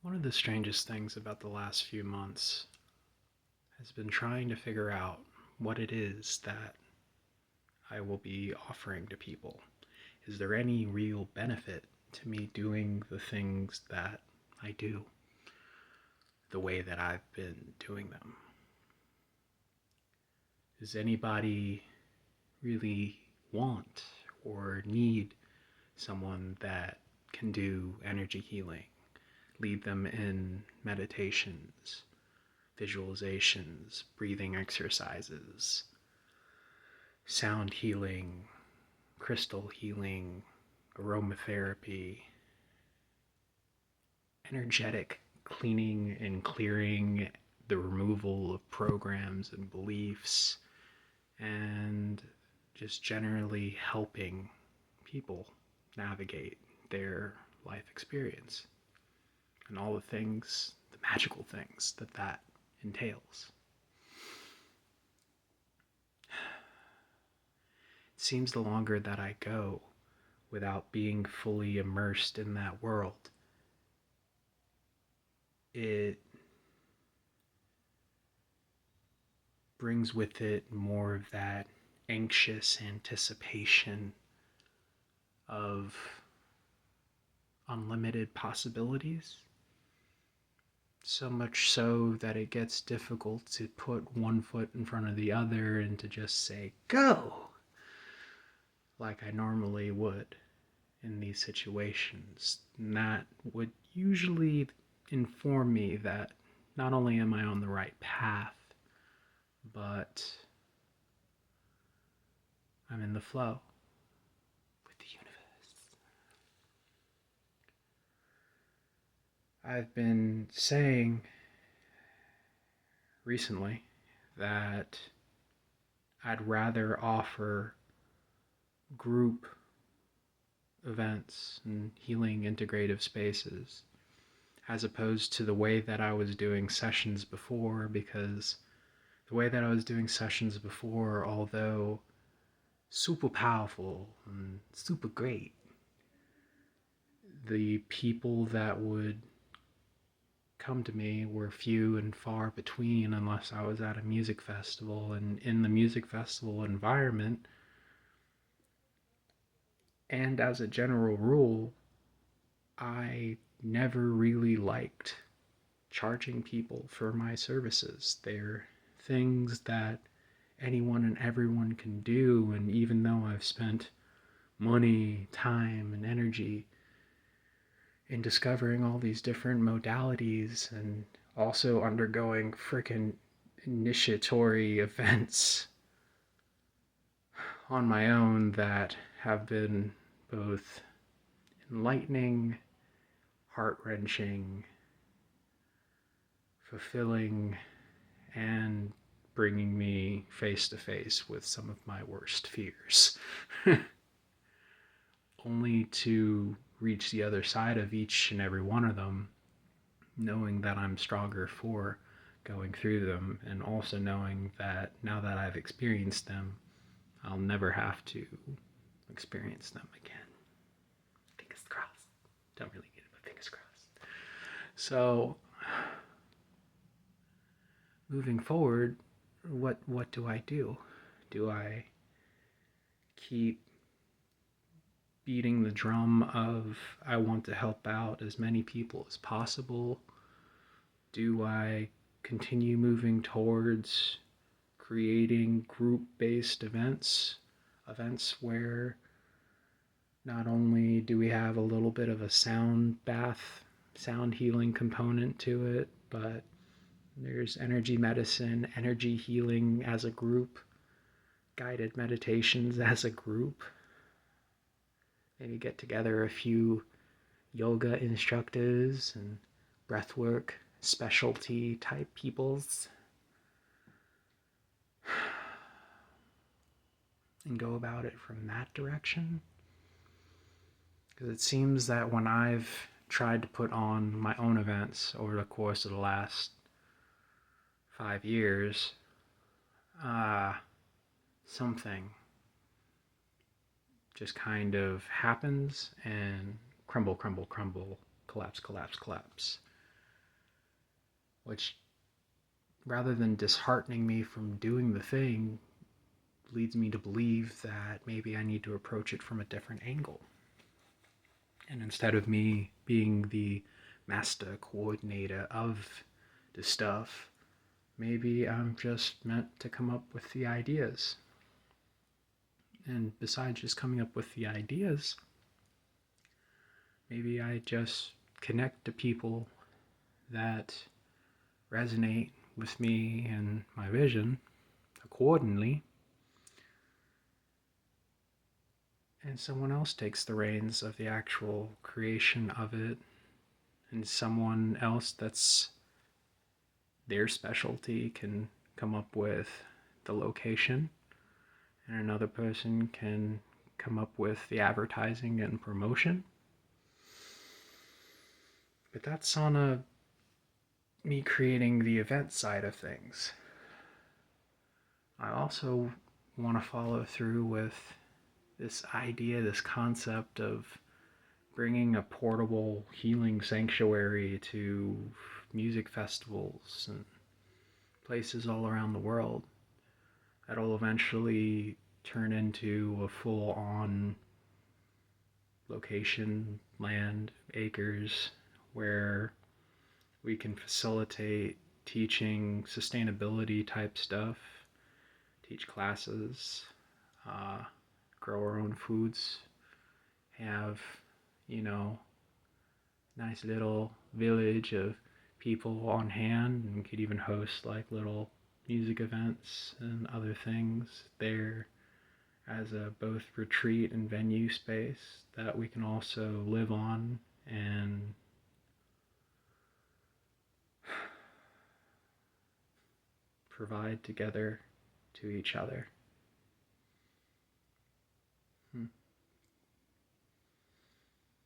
One of the strangest things about the last few months has been trying to figure out what it is that I will be offering to people. Is there any real benefit to me doing the things that I do the way that I've been doing them? Does anybody really want or need someone that can do energy healing, lead them in meditations, visualizations, breathing exercises, sound healing, crystal healing, aromatherapy, energetic cleaning and clearing, the removal of programs and beliefs, and just generally helping people navigate their life experience and all the things, the magical things that entails. It seems the longer that I go without being fully immersed in that world, it brings with it more of that anxious anticipation of unlimited possibilities. So much so that it gets difficult to put one foot in front of the other and to just say, go, like I normally would in these situations. And that would usually inform me that not only am I on the right path, but I'm in the flow with the universe. I've been saying recently that I'd rather offer group events and healing integrative spaces as opposed to the way that I was doing sessions before, because the way that I was doing sessions before, although super powerful and super great, the people that would come to me were few and far between unless I was at a music festival. And in the music festival environment, and as a general rule, I never really liked charging people for my services. They're things that anyone and everyone can do, and even though I've spent money, time, and energy in discovering all these different modalities and also undergoing freaking initiatory events on my own that have been both enlightening, heart wrenching, fulfilling, and bringing me face to face with some of my worst fears. Only to reach the other side of each and every one of them, knowing that I'm stronger for going through them, and also knowing that now that I've experienced them, I'll never have to experience them again. Fingers crossed. Don't really get it, but fingers crossed. So, moving forward, what do I do? Do I keep beating the drum of I want to help out as many people as possible? Do I continue moving towards creating group-based events where not only do we have a little bit of a sound bath, sound healing component to it, but there's energy medicine, energy healing as a group, guided meditations as a group. Maybe get together a few yoga instructors and breathwork specialty type peoples and go about it from that direction. Because it seems that when I've tried to put on my own events over the course of the last 5 years, something just kind of happens and crumble, crumble, crumble, collapse, collapse, collapse. which, rather than disheartening me from doing the thing, leads me to believe that maybe I need to approach it from a different angle. And instead of me being the master coordinator of the stuff, maybe I'm just meant to come up with the ideas. And besides just coming up with the ideas, maybe I just connect to people that resonate with me and my vision accordingly, and someone else takes the reins of the actual creation of it, and someone else that's their specialty can come up with the location, and another person can come up with the advertising and promotion. But that's on me creating the event side of things. I also want to follow through with this idea, this concept of bringing a portable healing sanctuary to music festivals and places all around the world. That'll eventually turn into a full-on location, land, acres, where we can facilitate teaching sustainability type stuff, teach classes, grow our own foods, have, nice little village of people on hand, and we could even host like little music events and other things there as a both retreat and venue space that we can also live on and provide together to each other.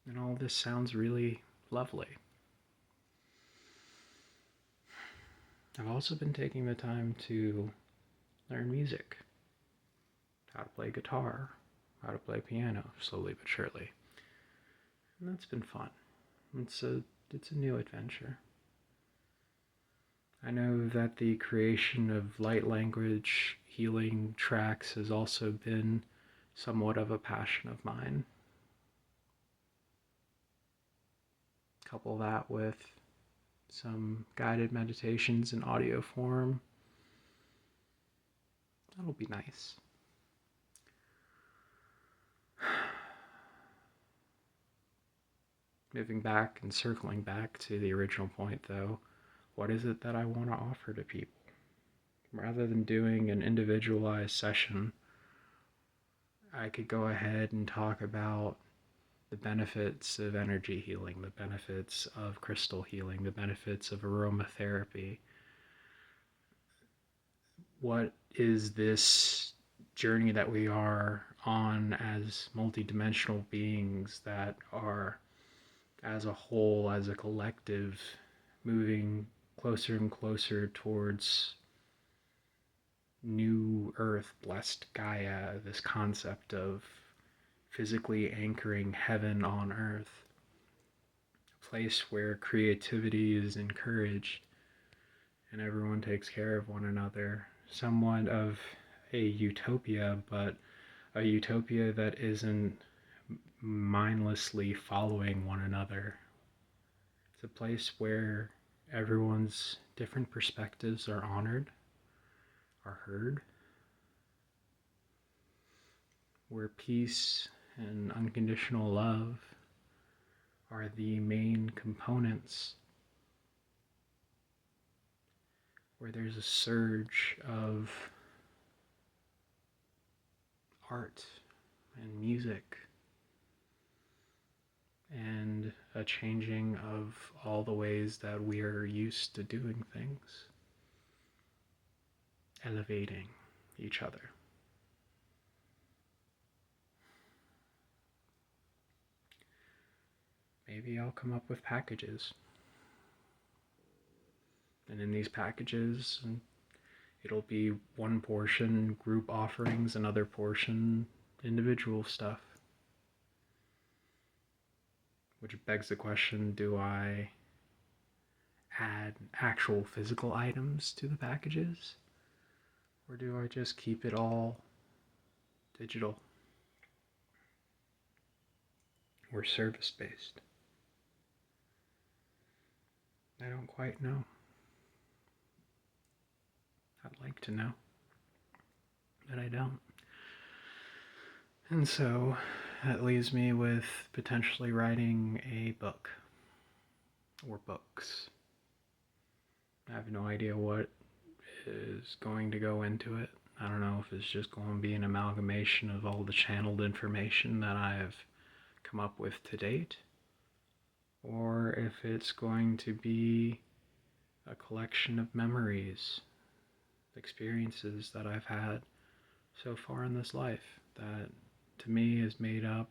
And all this sounds really lovely. I've also been taking the time to learn music, how to play guitar, how to play piano, slowly but surely. And that's been fun. It's a new adventure. I know that the creation of light language healing tracks has also been somewhat of a passion of mine. Couple that with some guided meditations in audio form. That'll be nice. Moving back and circling back to the original point, though, what is it that I want to offer to people? Rather than doing an individualized session, I could go ahead and talk about the benefits of energy healing, the benefits of crystal healing, the benefits of aromatherapy. What is this journey that we are on as multidimensional beings that are, as a whole, as a collective, moving closer and closer towards new earth, blessed Gaia, this concept of physically anchoring heaven on earth, a place where creativity is encouraged and everyone takes care of one another, somewhat of a utopia, but a utopia that isn't mindlessly following one another. It's a place where everyone's different perspectives are honored, are heard, where peace and unconditional love are the main components, where there's a surge of art and music and a changing of all the ways that we are used to doing things, elevating each other. Maybe I'll come up with packages. And in these packages, it'll be one portion group offerings, another portion individual stuff. Which begs the question, do I add actual physical items to the packages? Or do I just keep it all digital or service-based? I don't quite know. I'd like to know, but I don't. And so that leaves me with potentially writing a book or books. I have no idea what is going to go into it. I don't know if it's just going to be an amalgamation of all the channeled information that I've come up with to date, or if it's going to be a collection of memories, experiences that I've had so far in this life that to me is made up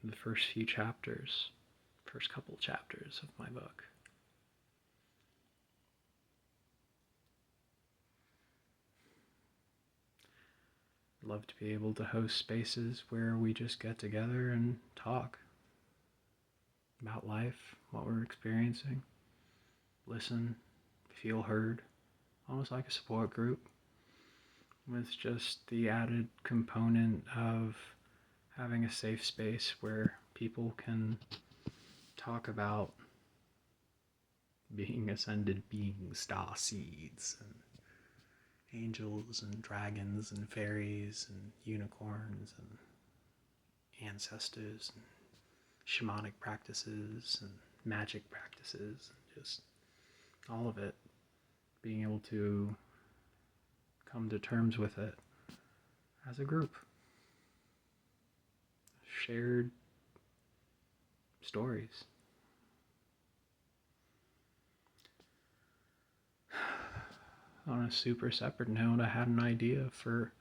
the first few chapters, first couple chapters of my book. I'd love to be able to host spaces where we just get together and talk about life, what we're experiencing, listen, feel heard, almost like a support group, with just the added component of having a safe space where people can talk about being ascended beings, star seeds, and angels and dragons and fairies and unicorns and ancestors and shamanic practices and magic practices, and just all of it, being able to come to terms with it as a group. Shared stories. On a super separate note, I had an idea for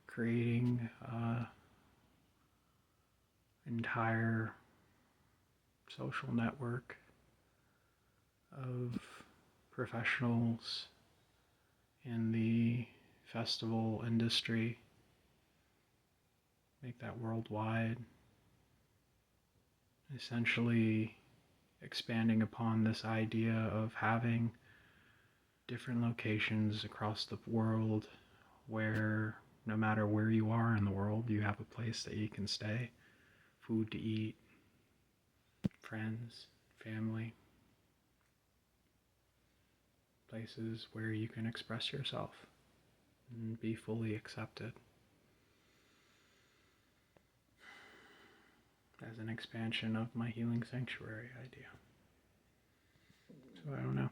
creating an entire social network of professionals in the festival industry, make that worldwide, essentially expanding upon this idea of having different locations across the world where no matter where you are in the world, you have a place that you can stay, food to eat, friends, family, places where you can express yourself and be fully accepted. As an expansion of my healing sanctuary idea. So I don't know.